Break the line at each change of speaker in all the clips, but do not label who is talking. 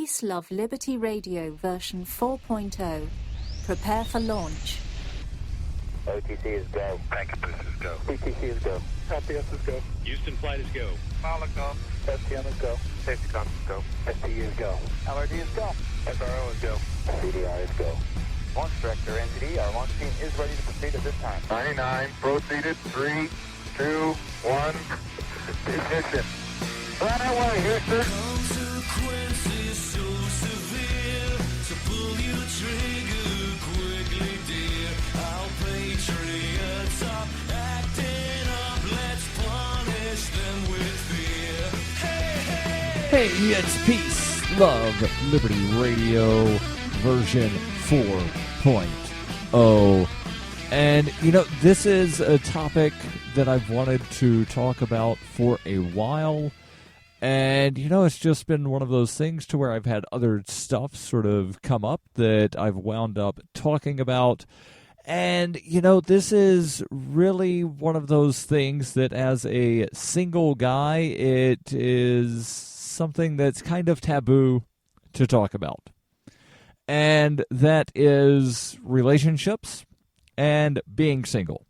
Peace, Love, Liberty Radio version 4.0. Prepare for launch.
OTC is go.
Packet is go.
PTC is go.
LPS is go.
Houston flight is go.
Mala go.
STM is go.
Safety com is go.
STU is go.
LRD is go.
SRO is go. CDR is go.
Launch Director, NTD, our launch team is ready to proceed at this time.
99, proceeded, 3, 2, 1, ignition. Right away, Houston.
Consequences so severe, so pull your trigger quickly, dear. Our patriots are acting up, let's punish them with fear. Hey,
Hey, it's Peace, Love, Liberty Radio version 4.0. And, this is a topic that I've wanted to talk about for a while. And, it's just been one of those things to where I've had other stuff sort of come up that I've wound up talking about. And, this is really one of those things that as a single guy, it is something that's kind of taboo to talk about. And that is relationships and being single.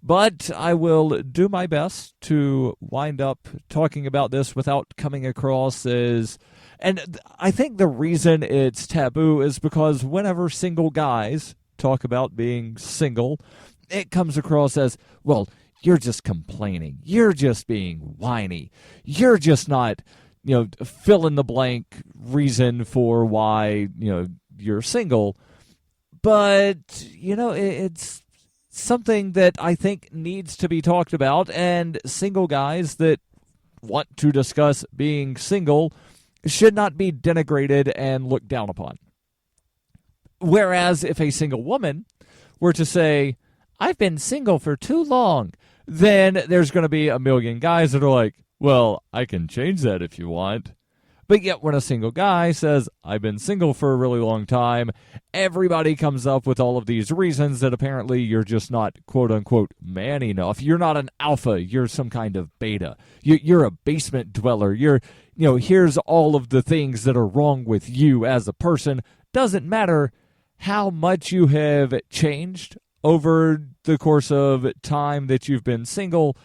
But I will do my best to wind up talking about this without coming across as... And I think the reason it's taboo is because whenever single guys talk about being single, it comes across as, well, you're just complaining. You're just being whiny. You're just not, fill in the blank reason for why, you're single. But, it's something that I think needs to be talked about, and single guys that want to discuss being single should not be denigrated and looked down upon. Whereas if a single woman were to say, I've been single for too long, then there's going to be a million guys that are like, well, I can change that if you want. But yet when a single guy says, I've been single for a really long time, everybody comes up with all of these reasons that apparently you're just not, quote-unquote, man enough. You're not an alpha. You're some kind of beta. You're a basement dweller. Here's all of the things that are wrong with you as a person. Doesn't matter how much you have changed over the course of time that you've been single.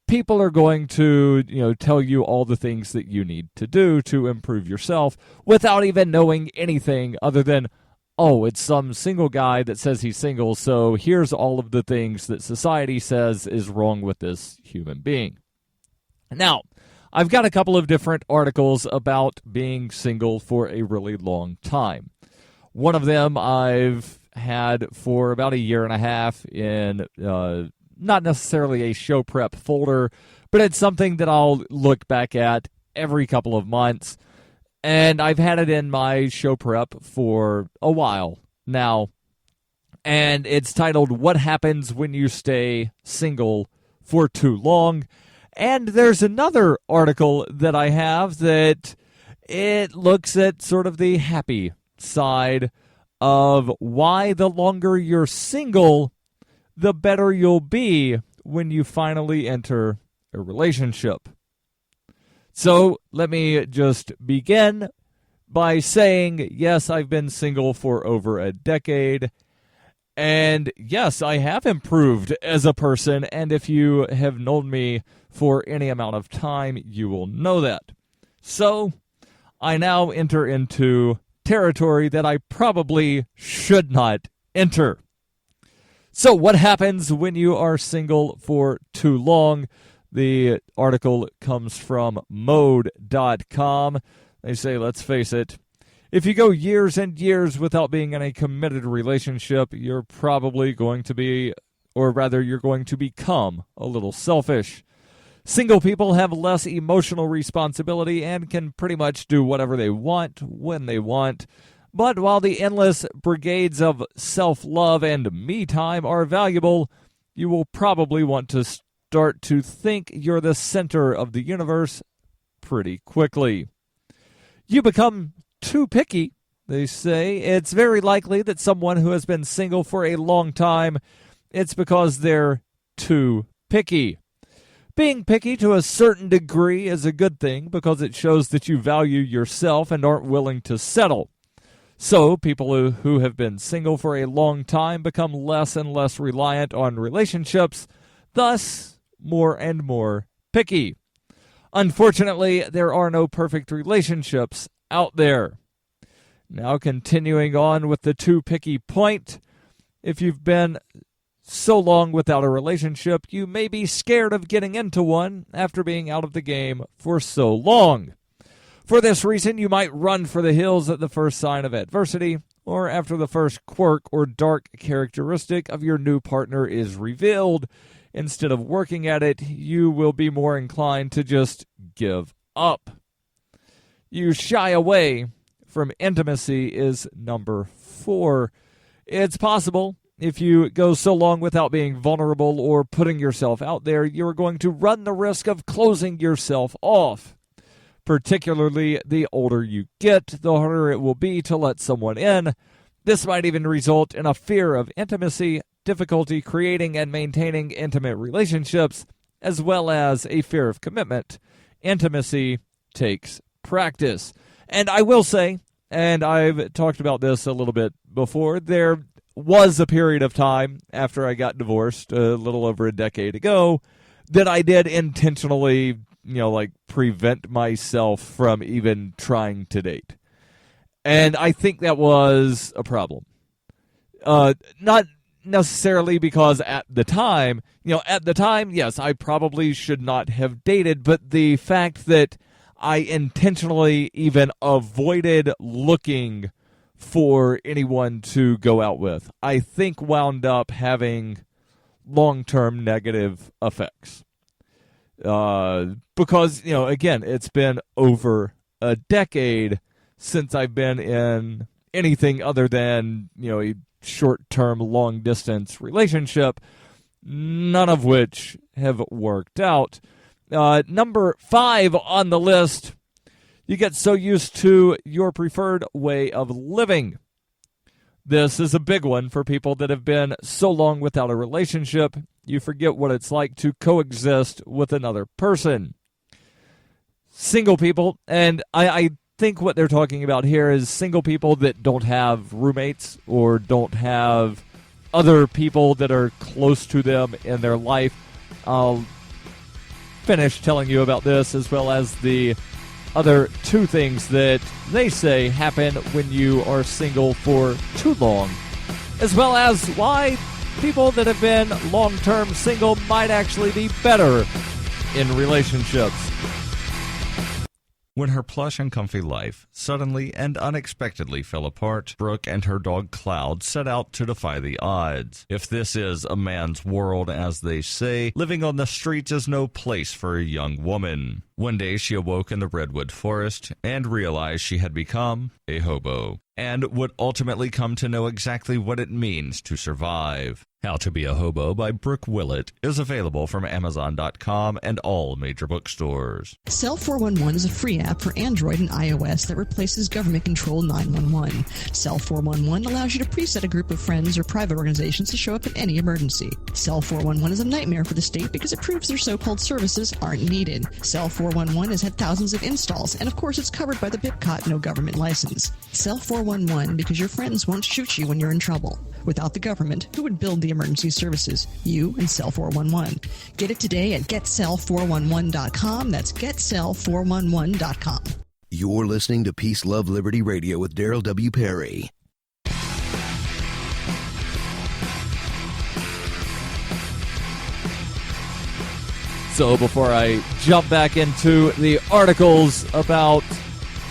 People are going to, tell you all the things that you need to do to improve yourself without even knowing anything other than, oh, it's some single guy that says he's single, so here's all of the things that society says is wrong with this human being. Now, I've got a couple of different articles about being single for a really long time. One of them I've had for about a year and a half in not necessarily a show prep folder, but it's something that I'll look back at every couple of months. And I've had it in my show prep for a while now. And it's titled, What Happens When You Stay Single for Too Long? And there's another article that I have that it looks at sort of the happy side of why the longer you're single, the better you'll be when you finally enter a relationship. So let me just begin by saying, yes, I've been single for over a decade. And yes, I have improved as a person. And if you have known me for any amount of time, you will know that. So I now enter into territory that I probably should not enter. So what happens when you are single for too long? The article comes from mode.com. They say, let's face it, if you go years and years without being in a committed relationship, you're probably going to be, or rather you're going to become a little selfish. Single people have less emotional responsibility and can pretty much do whatever they want when they want. But while the endless brigades of self-love and me time are valuable, you will probably want to start to think you're the center of the universe pretty quickly. You become too picky, they say. It's very likely that someone who has been single for a long time, it's because they're too picky. Being picky to a certain degree is a good thing because it shows that you value yourself and aren't willing to settle. So people who have been single for a long time become less and less reliant on relationships, thus more and more picky. Unfortunately, there are no perfect relationships out there. Now continuing on with the too picky point, if you've been so long without a relationship, you may be scared of getting into one after being out of the game for so long. For this reason, you might run for the hills at the first sign of adversity, or after the first quirk or dark characteristic of your new partner is revealed. Instead of working at it, you will be more inclined to just give up. You shy away from intimacy is number 4. It's possible, if you go so long without being vulnerable or putting yourself out there, you're going to run the risk of closing yourself off. Particularly the older you get, the harder it will be to let someone in. This might even result in a fear of intimacy, difficulty creating and maintaining intimate relationships, as well as a fear of commitment. Intimacy takes practice. And I will say, and I've talked about this a little bit before, there was a period of time after I got divorced a little over a decade ago that I did intentionally, prevent myself from even trying to date. And I think that was a problem. Not necessarily because at the time, yes, I probably should not have dated, but the fact that I intentionally even avoided looking for anyone to go out with, I think wound up having long-term negative effects. Because, again, it's been over a decade since I've been in anything other than, a short-term, long-distance relationship, none of which have worked out. Number 5 on the list, you get so used to your preferred way of living. This is a big one for people that have been so long without a relationship, you forget what it's like to coexist with another person. Single people, and I think what they're talking about here is single people that don't have roommates or don't have other people that are close to them in their life. I'll finish telling you about this as well as the other 2 things that they say happen when you are single for too long, as well as why people that have been long-term single might actually be better in relationships.
When her plush and comfy life suddenly and unexpectedly fell apart, Brooke and her dog Cloud set out to defy the odds. If this is a man's world, as they say, living on the streets is no place for a young woman. One day she awoke in the redwood forest and realized she had become a hobo, and would ultimately come to know exactly what it means to survive. How to Be a Hobo by Brooke Willett is available from Amazon.com and all major bookstores.
Cell 411 is a free app for Android and iOS that replaces government-controlled 911. Cell 411 allows you to preset a group of friends or private organizations to show up in any emergency. Cell 411 is a nightmare for the state because it proves their so-called services aren't needed. Cell 411 has had thousands of installs, and of course it's covered by the BIPCOT no government license. Cell 411 because your friends won't shoot you when you're in trouble. Without the government, who would build the emergency services? You and Cell 411. Get it today at getcell411.com. That's getcell411.com.
You're listening to Peace, Love, Liberty Radio with Darryl W. Perry.
So before I jump back into the articles about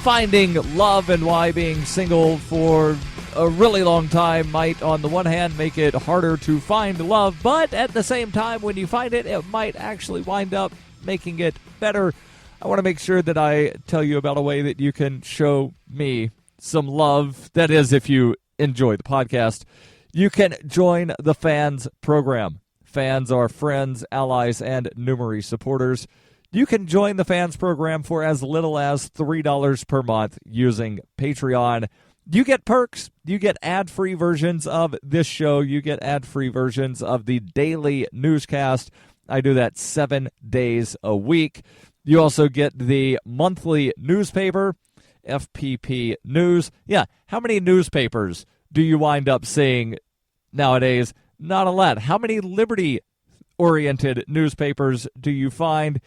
finding love and why being single for a really long time might, on the one hand, make it harder to find love, but at the same time, when you find it, it might actually wind up making it better. I want to make sure that I tell you about a way that you can show me some love. That is, if you enjoy the podcast, you can join the Fans program. Fans are friends, allies, and numerous supporters. You can join the Fans program for as little as $3 per month using Patreon. You get perks. You get ad-free versions of this show. You get ad-free versions of the daily newscast, I do that 7 days a week. You also get the monthly newspaper, FPP News. Yeah, how many newspapers do you wind up seeing nowadays? Not a lot. How many liberty-oriented newspapers do you find?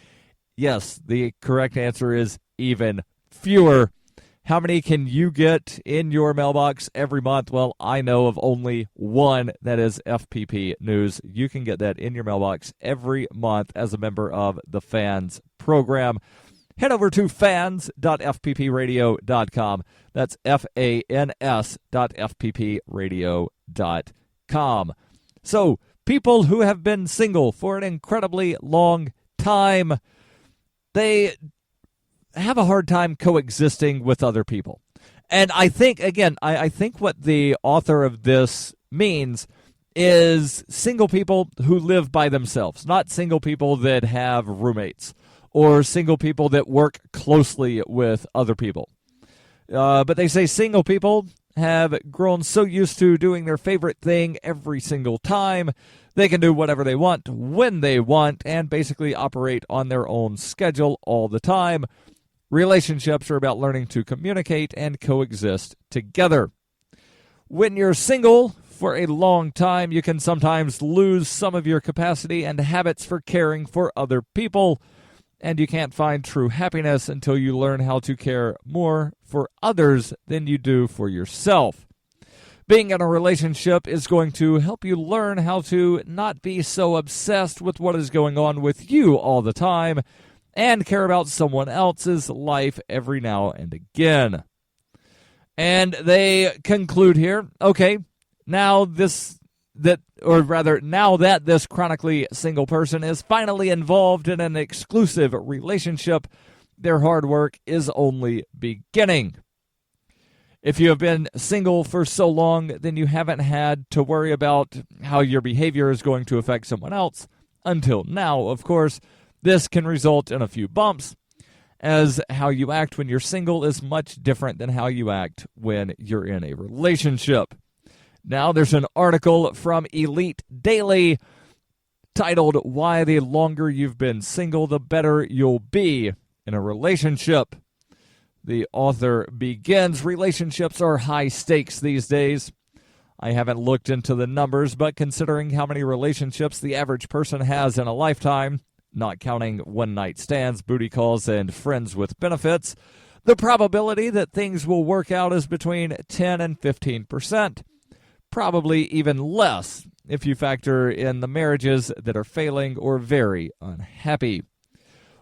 Yes, the correct answer is even fewer. How many can you get in your mailbox every month? Well, I know of only one, that is FPP News. You can get that in your mailbox every month as a member of the Fans program. Head over to fans.fppradio.com. That's fans.fppradio.com. So, people who have been single for an incredibly long time, they have a hard time coexisting with other people. And I think, again, I think what the author of this means is single people who live by themselves, not single people that have roommates or single people that work closely with other people. But they say single people have grown so used to doing their favorite thing every single time, they can do whatever they want, when they want, and basically operate on their own schedule all the time. Relationships are about learning to communicate and coexist together. When you're single for a long time, you can sometimes lose some of your capacity and habits for caring for other people, and you can't find true happiness until you learn how to care more for others than you do for yourself. Being in a relationship is going to help you learn how to not be so obsessed with what is going on with you all the time, and care about someone else's life every now and again. And they conclude here, okay, now that this chronically single person is finally involved in an exclusive relationship, their hard work is only beginning. If you have been single for so long, then you haven't had to worry about how your behavior is going to affect someone else. Until now, of course. This can result in a few bumps, as how you act when you're single is much different than how you act when you're in a relationship. Now, there's an article from Elite Daily titled, "Why the longer you've been single, the better you'll be in a relationship." The author begins, relationships are high stakes these days. I haven't looked into the numbers, but considering how many relationships the average person has in a lifetime, not counting one-night stands, booty calls, and friends with benefits, the probability that things will work out is between 10 and 15%. Probably even less if you factor in the marriages that are failing or very unhappy.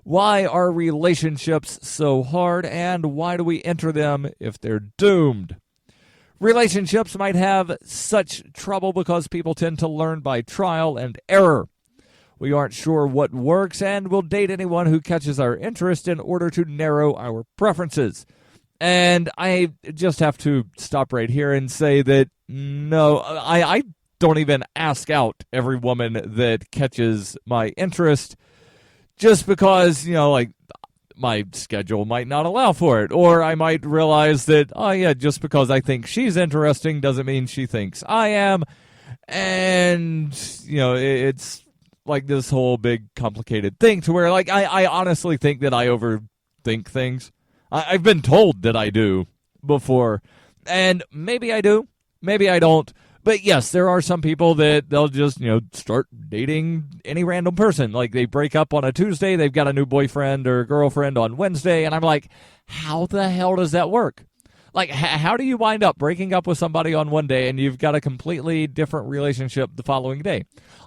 Why are relationships so hard, and why do we enter them if they're doomed? Relationships might have such trouble because people tend to learn by trial and error. We aren't sure what works, and we'll date anyone who catches our interest in order to narrow our preferences. And I just have to stop right here and say that, no, I don't even ask out every woman that catches my interest just because, my schedule might not allow for it. Or I might realize that, just because I think she's interesting doesn't mean she thinks I am. And, it's like this whole big complicated thing to where I honestly think that I overthink things. I've been told that I do before, and maybe I do, maybe I don't. But yes, there are some people that they'll just, start dating any random person. Like they break up on a Tuesday, they've got a new boyfriend or girlfriend on Wednesday, and I'm like, how the hell does that work? Like, how do you wind up breaking up with somebody on one day and you've got a completely different relationship the following day?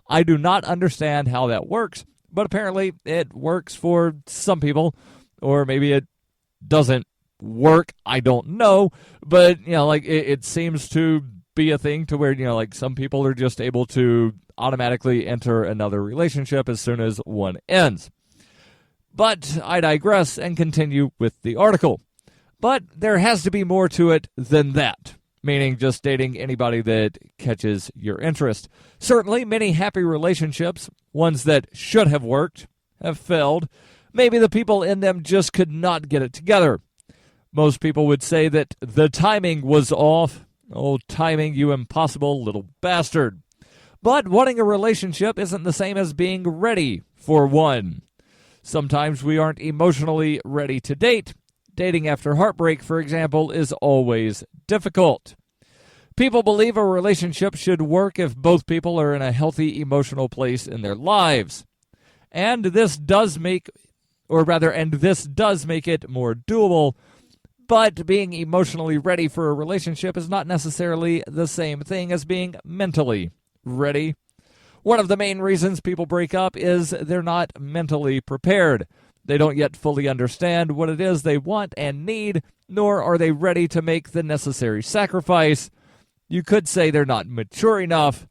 I do not understand how that works, but apparently it works for some people, or maybe it doesn't work. I don't know, but, it seems to be a thing to where, some people are just able to automatically enter another relationship as soon as one ends. But I digress and continue with the article. But there has to be more to it than that, meaning just dating anybody that catches your interest. Certainly, many happy relationships, ones that should have worked, have failed. Maybe the people in them just could not get it together. Most people would say that the timing was off. Oh, timing, you impossible little bastard. But wanting a relationship isn't the same as being ready for one. Sometimes we aren't emotionally ready to date. Dating after heartbreak, for example, is always difficult. People believe a relationship should work if both people are in a healthy emotional place in their lives. And this does make it more doable, but being emotionally ready for a relationship is not necessarily the same thing as being mentally ready. One of the main reasons people break up is they're not mentally prepared. They don't yet fully understand what it is they want and need, nor are they ready to make the necessary sacrifice. You could say they're not mature enough.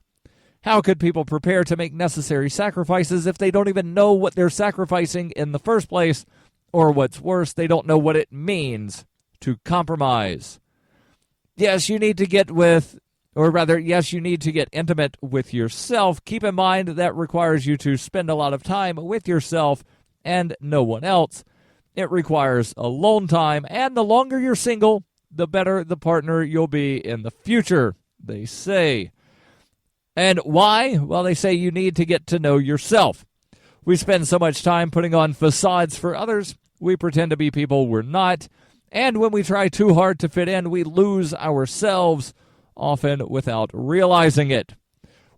How could people prepare to make necessary sacrifices if they don't even know what they're sacrificing in the first place? Or what's worse, they don't know what it means to compromise. Yes, you need to get intimate with yourself. Keep in mind that requires you to spend a lot of time with yourself and no one else. It requires alone time, and the longer you're single, the better the partner you'll be in the future, they say. And why? Well, they say you need to get to know yourself. We spend so much time putting on facades for others, we pretend to be people we're not, and when we try too hard to fit in, we lose ourselves, often without realizing it.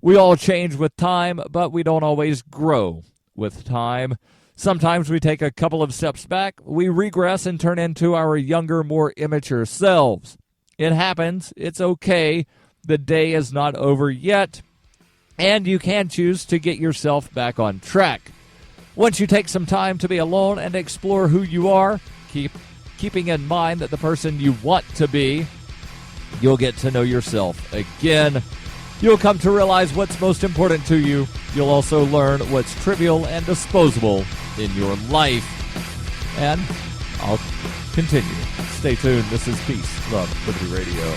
We all change with time, but we don't always grow with time. Sometimes we take a couple of steps back, we regress and turn into our younger, more immature selves. It happens. It's okay. The day is not over yet, and you can choose to get yourself back on track. Once you take some time to be alone and explore who you are, keeping in mind that the person you want to be, you'll get to know yourself again. You'll come to realize what's most important to you. You'll also learn what's trivial and disposable in your life. And I'll continue. Stay tuned. This is Peace, Love, Liberty Radio.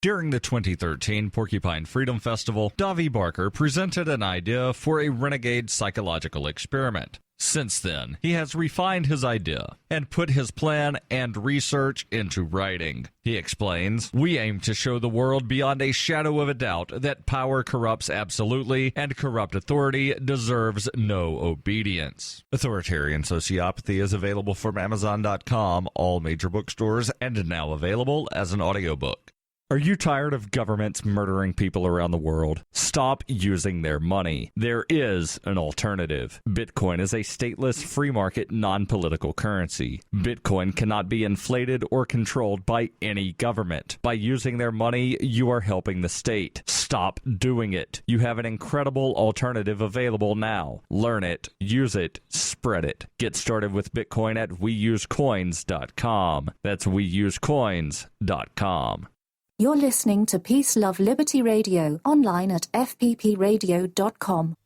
During the 2013 Porcupine Freedom Festival, Davi Barker presented an idea for a renegade psychological experiment. Since then, he has refined his idea and put his plan and research into writing. He explains, "We aim to show the world beyond a shadow of a doubt that power corrupts absolutely and corrupt authority deserves no obedience." Authoritarian Sociopathy is available from Amazon.com, all major bookstores, and now available as an audiobook. Are you tired of governments murdering people around the world? Stop using their money. There is an alternative. Bitcoin is a stateless, free market, non-political currency. Bitcoin cannot be inflated or controlled by any government. By using their money, you are helping the state. Stop doing it. You have an incredible alternative available now. Learn it, use it, spread it. Get started with Bitcoin at weusecoins.com. That's weusecoins.com.
You're listening to Peace, Love, Liberty Radio, online at fppradio.com.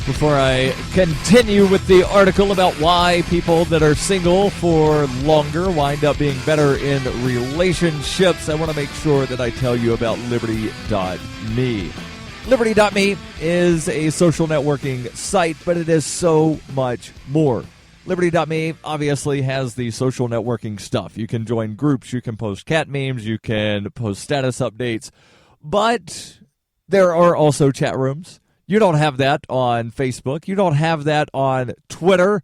Before I continue with the article about why people that are single for longer wind up being better in relationships, I want to make sure that I tell you about Liberty.me. Liberty.me is a social networking site, but it is so much more. Liberty.me obviously has the social networking stuff. You can join groups, you can post cat memes, you can post status updates, but there are also chat rooms. You don't have that on Facebook. You don't have that on Twitter.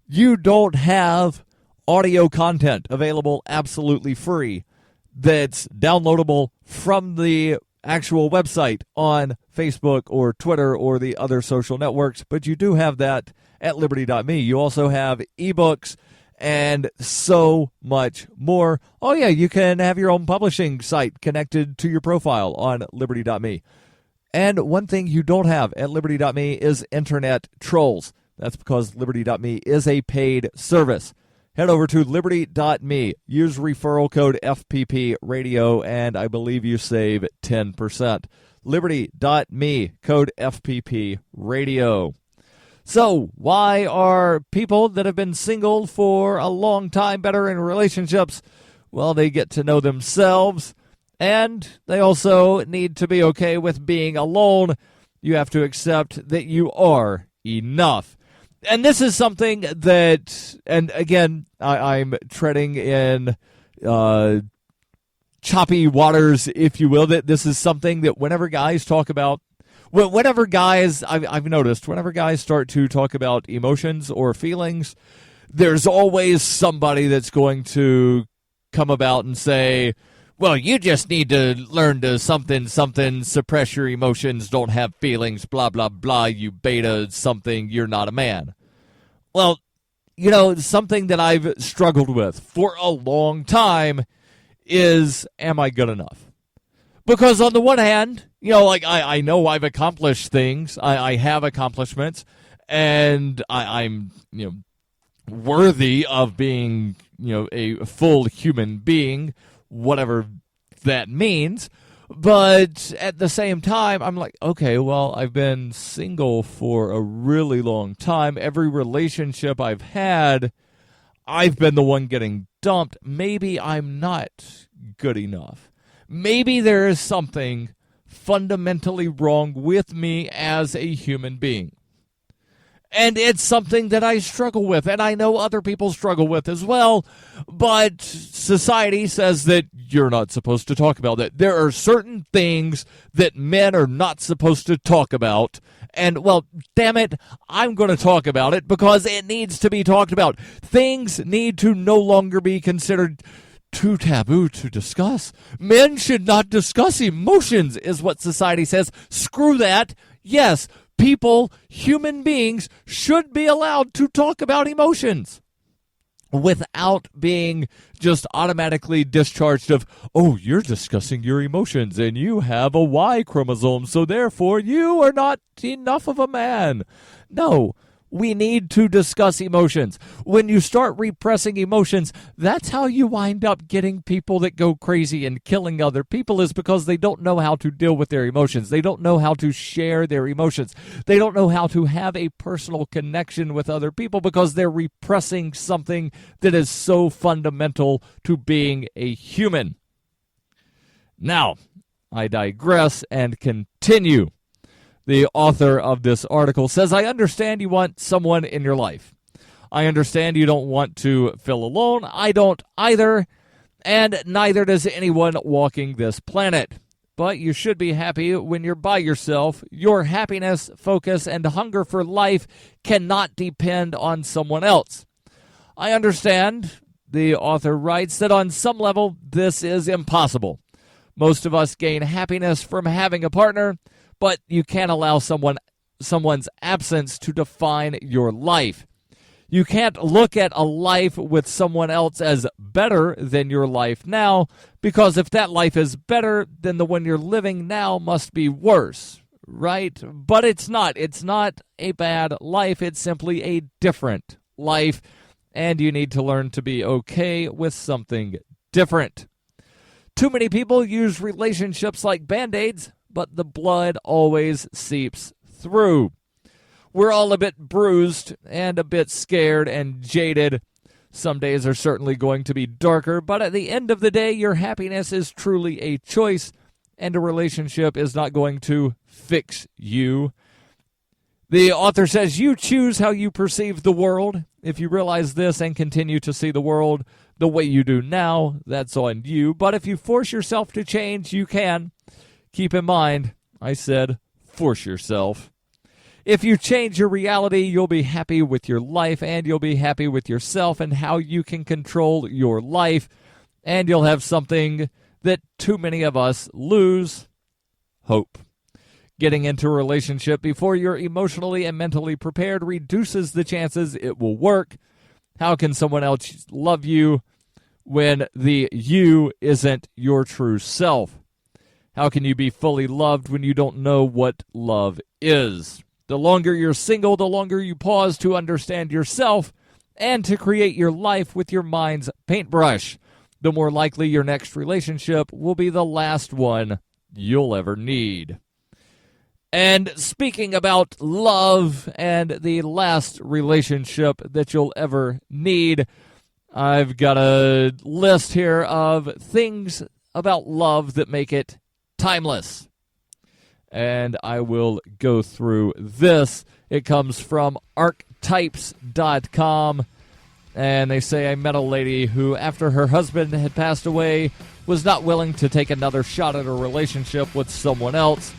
You don't have audio content available absolutely free that's downloadable from the actual website on Facebook or Twitter or the other social networks, but you do have that at Liberty.me. You also have ebooks and so much more. Oh yeah, you can have your own publishing site connected to your profile on Liberty.me. And one thing you don't have at Liberty.me is internet trolls. That's because Liberty.me is a paid service. Head over to Liberty.me, use referral code FPP Radio, and I believe you save 10%. Liberty.me, code FPP Radio. So, why are people that have been single for a long time better in relationships? Well, they get to know themselves, and they also need to be okay with being alone. You have to accept that you are enough. And this is something that, and again, I'm treading in choppy waters, if you will. That this is something that whenever guys talk about, whenever guys, I've noticed, whenever guys start to talk about emotions or feelings, there's always somebody that's going to come about and say, well, you just need to learn to something, suppress your emotions, don't have feelings, blah, blah, blah, you beta something, you're not a man. Well, something that I've struggled with for a long time is, am I good enough? Because on the one hand, I know I've accomplished things, I have accomplishments, and I'm, worthy of being, a full human being, whatever that means. But at the same time, I'm like, okay, well, I've been single for a really long time. Every relationship I've had, I've been the one getting dumped. Maybe I'm not good enough. Maybe there is something fundamentally wrong with me as a human being. And it's something that I struggle with, and I know other people struggle with as well, but society says that you're not supposed to talk about that. There are certain things that men are not supposed to talk about, and, well, damn it, I'm going to talk about it because it needs to be talked about. Things need to no longer be considered too taboo to discuss. Men should not discuss emotions, is what society says. Screw that. Yes, people, human beings, should be allowed to talk about emotions without being just automatically discharged of, oh, you're discussing your emotions and you have a Y chromosome, so therefore you are not enough of a man. No. We need to discuss emotions. When you start repressing emotions, that's how you wind up getting people that go crazy and killing other people, is because they don't know how to deal with their emotions. They don't know how to share their emotions. They don't know how to have a personal connection with other people because they're repressing something that is so fundamental to being a human. Now, I digress and continue. The author of this article says, I understand you want someone in your life. I understand you don't want to feel alone. I don't either, and neither does anyone walking this planet. But you should be happy when you're by yourself. Your happiness, focus, and hunger for life cannot depend on someone else. I understand, the author writes, that on some level this is impossible. Most of us gain happiness from having a partner, but you can't allow someone's absence to define your life. You can't look at a life with someone else as better than your life now, because if that life is better, then the one you're living now must be worse, right? But it's not. It's not a bad life. It's simply a different life, and you need to learn to be okay with something different. Too many people use relationships like Band-Aids, but the blood always seeps through. We're all a bit bruised and a bit scared and jaded. Some days are certainly going to be darker, but at the end of the day, your happiness is truly a choice, and a relationship is not going to fix you. The author says, you choose how you perceive the world. If you realize this and continue to see the world the way you do now, that's on you. But if you force yourself to change, you can. Keep in mind, I said, force yourself. If you change your reality, you'll be happy with your life, and you'll be happy with yourself and how you can control your life, and you'll have something that too many of us lose: hope. Getting into a relationship before you're emotionally and mentally prepared reduces the chances it will work. How can someone else love you when the you isn't your true self? How can you be fully loved when you don't know what love is? The longer you're single, the longer you pause to understand yourself and to create your life with your mind's paintbrush, the more likely your next relationship will be the last one you'll ever need. And speaking about love and the last relationship that you'll ever need, I've got a list here of things about love that make it timeless. And I will go through this. It comes from archetypes.com. And they say, I met a lady who, after her husband had passed away, was not willing to take another shot at a relationship with someone else.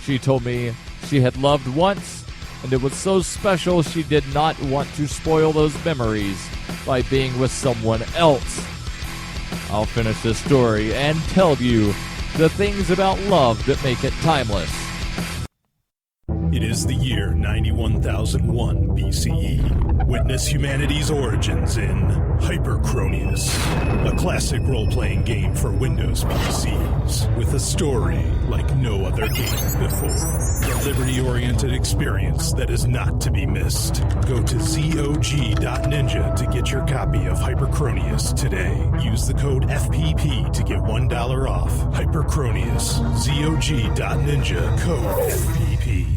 She told me she had loved once, and it was so special she did not want to spoil those memories by being with someone else. I'll finish this story and tell you the things about love that make it timeless.
It is the year 91,001 BCE. Witness humanity's origins in Hyperchronius, a classic role-playing game for Windows PCs with a story like no other game before. A liberty-oriented experience that is not to be missed. Go to zog.ninja to get your copy of Hyperchronius today. Use the code FPP to get $1 off. Hyperchronius, zog.ninja, code FPP.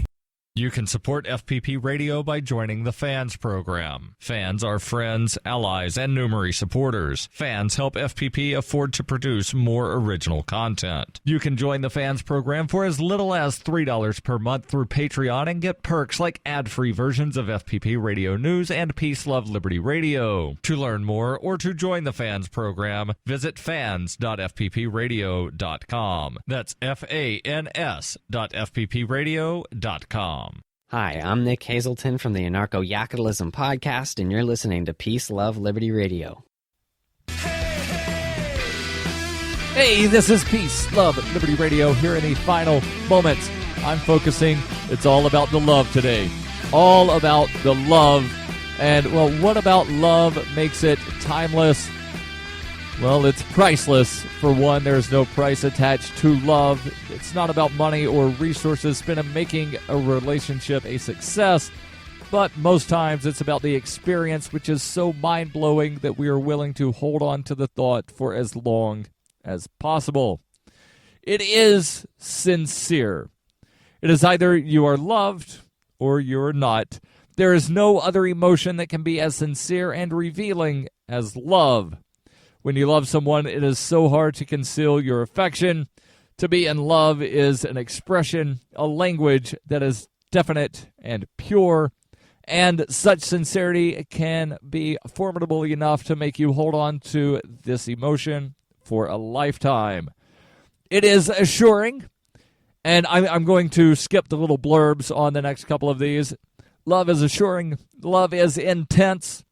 You can support FPP Radio by joining the Fans program. Fans are friends, allies, and Numery supporters. Fans help FPP afford to produce more original content. You can join the Fans program for as little as $3 per month through Patreon and get perks like ad-free versions of FPP Radio News and Peace, Love, Liberty Radio. To learn more or to join the Fans program, visit fans.fppradio.com. That's fans.fppradio.com.
Hi, I'm Nick Hazelton from the Anarcho-Yakutalism podcast, and you're listening to Peace, Love, Liberty Radio.
Hey, this is Peace, Love, Liberty Radio here in the final moments. I'm focusing. It's all about the love today. All about the love. And, well, what about love makes it timeless? Well, it's priceless. For one, there's no price attached to love. It's not about money or resources spent in making a relationship a success, but most times it's about the experience, which is so mind-blowing that we are willing to hold on to the thought for as long as possible. It is sincere. It is either you are loved or you are not. There is no other emotion that can be as sincere and revealing as love. When you love someone, it is so hard to conceal your affection. To be in love is an expression, a language that is definite and pure, and such sincerity can be formidable enough to make you hold on to this emotion for a lifetime. It is assuring, and I'm going to skip the little blurbs on the next couple of these. Love is assuring. Love is intense.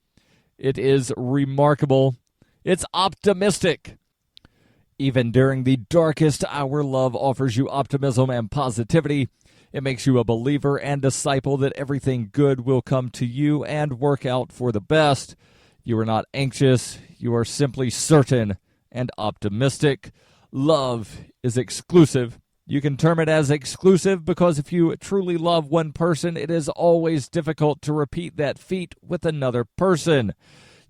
It is remarkable. It's optimistic. Even during the darkest hour, love offers you optimism and positivity. It makes you a believer and disciple that everything good will come to you and work out for the best. You are not anxious. You are simply certain and optimistic. Love is exclusive. You can term it as exclusive because if you truly love one person, it is always difficult to repeat that feat with another person.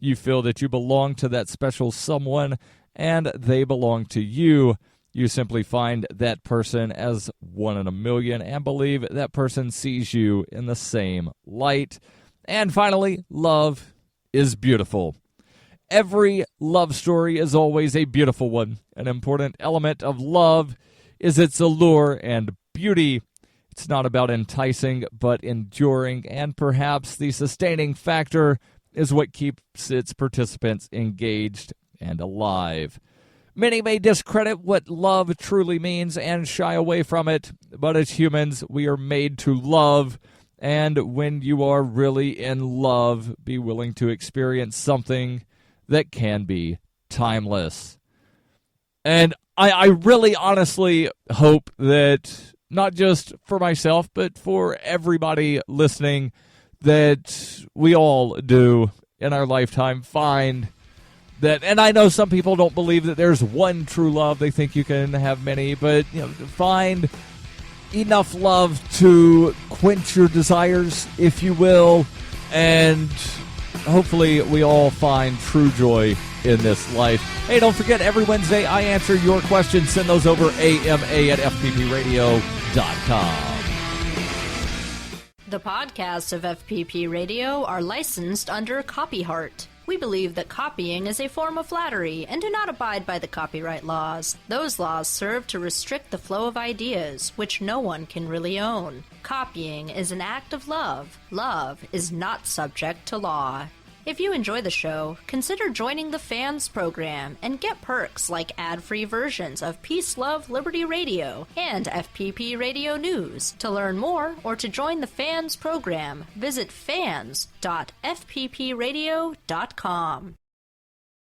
You feel that you belong to that special someone, and they belong to you. You simply find that person as one in a million and believe that person sees you in the same light. And finally, love is beautiful. Every love story is always a beautiful one. An important element of love is its allure and beauty. It's not about enticing, but enduring, and perhaps the sustaining factor is what keeps its participants engaged and alive. Many may discredit what love truly means and shy away from it, but as humans, we are made to love, and when you are really in love, be willing to experience something that can be timeless. And I really honestly hope that, not just for myself, but for everybody listening, that we all do in our lifetime find that, and I know some people don't believe that there's one true love. They think you can have many, but find enough love to quench your desires, if you will, and hopefully we all find true joy in this life. Hey, don't forget, every Wednesday I answer your questions. Send those over ama@fppradio.com.
The podcasts of FPP Radio are licensed under Copyheart. We believe that copying is a form of flattery and do not abide by the copyright laws. Those laws serve to restrict the flow of ideas, which no one can really own. Copying is an act of love. Love is not subject to law. If you enjoy the show, consider joining the Fans program and get perks like ad-free versions of Peace, Love, Liberty Radio and FPP Radio News. To learn more or to join the Fans program, visit fans.fppradio.com.